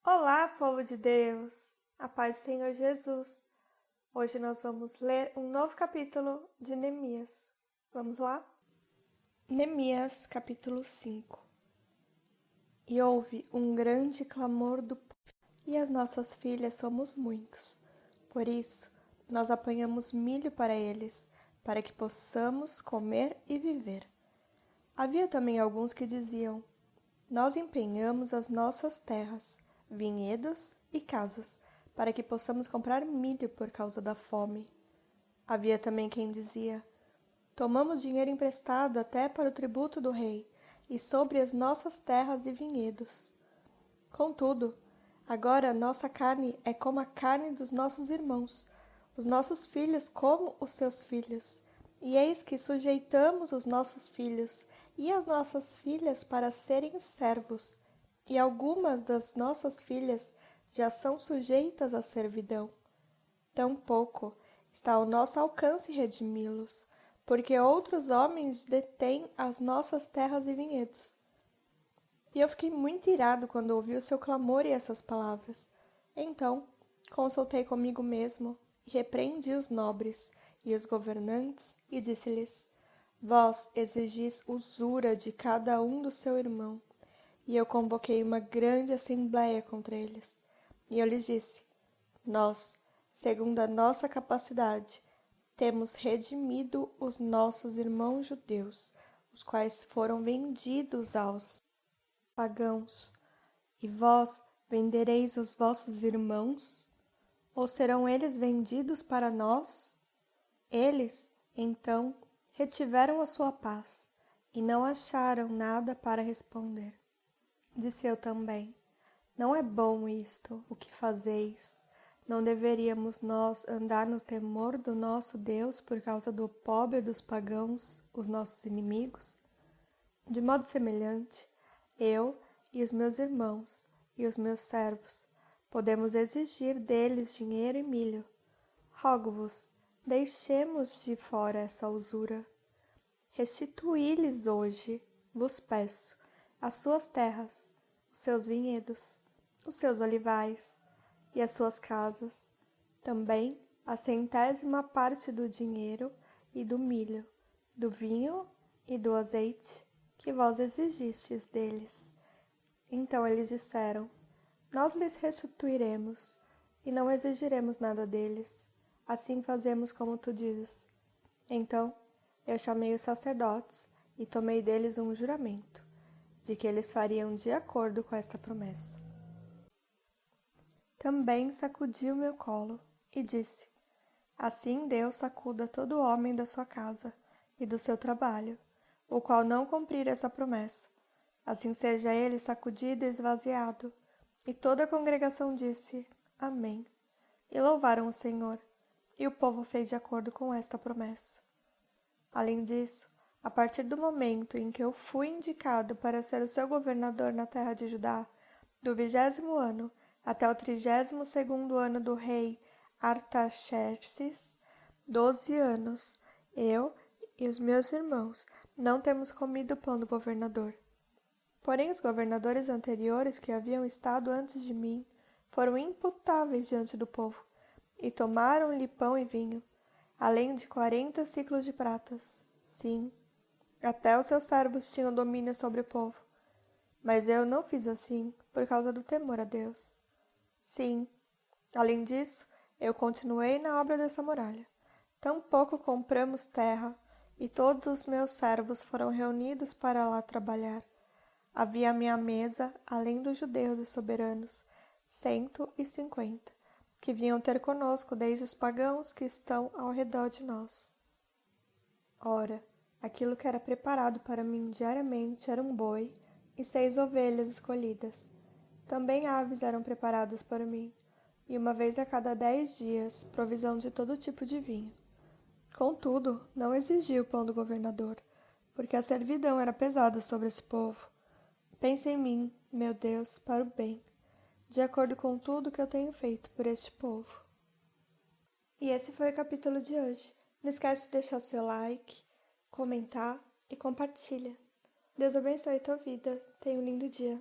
Olá, povo de Deus! A paz do Senhor Jesus! Hoje nós vamos ler um novo capítulo de Neemias. Vamos lá? Neemias, capítulo 5. E houve um grande clamor do povo, e as nossas filhas somos muitos. Por isso, nós apanhamos milho para eles, para que possamos comer e viver. Havia também alguns que diziam: nós empenhamos as nossas terras, vinhedos e casas, para que possamos comprar milho por causa da fome. Havia também quem dizia: tomamos dinheiro emprestado até para o tributo do rei, e sobre as nossas terras e vinhedos. Contudo, agora nossa carne é como a carne dos nossos irmãos, os nossos filhos como os seus filhos. E eis que sujeitamos os nossos filhos e as nossas filhas para serem servos, e algumas das nossas filhas já são sujeitas à servidão. Tampouco está ao nosso alcance redimi-los, porque outros homens detêm as nossas terras e vinhedos. E eu fiquei muito irado quando ouvi o seu clamor e essas palavras. Então, consultei comigo mesmo e repreendi os nobres e os governantes e disse-lhes: vós exigis usura de cada um do seu irmão. E eu convoquei uma grande assembleia contra eles. E eu lhes disse: nós, segundo a nossa capacidade, temos redimido os nossos irmãos judeus, os quais foram vendidos aos pagãos. E vós vendereis os vossos irmãos? Ou serão eles vendidos para nós? Eles, então, retiveram a sua paz, e não acharam nada para responder. Disse eu também: não é bom isto, o que fazeis. Não deveríamos nós andar no temor do nosso Deus por causa do pobre dos pagãos, os nossos inimigos? De modo semelhante, eu e os meus irmãos e os meus servos podemos exigir deles dinheiro e milho. Rogo-vos, deixemos de fora essa usura. Restituí-lhes hoje, vos peço, as suas terras, os seus vinhedos, os seus olivais e as suas casas, também a 100ª parte do dinheiro e do milho, do vinho e do azeite que vós exigistes deles. Então eles disseram: nós lhes restituiremos e não exigiremos nada deles. Assim fazemos como tu dizes. Então eu chamei os sacerdotes e tomei deles um juramento, de que eles fariam de acordo com esta promessa. Também sacudi o meu colo e disse: assim Deus sacuda todo homem da sua casa e do seu trabalho, o qual não cumprir essa promessa. Assim seja ele sacudido e esvaziado. E toda a congregação disse: amém. E louvaram o Senhor, e o povo fez de acordo com esta promessa. Além disso, a partir do momento em que eu fui indicado para ser o seu governador na terra de Judá, do 20º ano até o 32º ano do rei Artaxerxes, 12 anos, eu e os meus irmãos não temos comido o pão do governador. Porém, os governadores anteriores que haviam estado antes de mim foram imputáveis diante do povo, e tomaram-lhe pão e vinho, além de 40 ciclos de pratas. Sim, até os seus servos tinham domínio sobre o povo. Mas eu não fiz assim, por causa do temor a Deus. Sim, além disso, eu continuei na obra dessa muralha. Tampouco compramos terra, e todos os meus servos foram reunidos para lá trabalhar. Havia à minha mesa, além dos judeus e soberanos, 150, que vinham ter conosco desde os pagãos que estão ao redor de nós. Ora, aquilo que era preparado para mim diariamente era um boi e 6 ovelhas escolhidas. Também aves eram preparadas para mim, e uma vez a cada 10 dias, provisão de todo tipo de vinho. Contudo, não exigi o pão do governador, porque a servidão era pesada sobre esse povo. Pense em mim, meu Deus, para o bem, de acordo com tudo que eu tenho feito por este povo. E esse foi o capítulo de hoje. Não esquece de deixar seu like, comentar e compartilha. Deus abençoe tua vida. Tenha um lindo dia.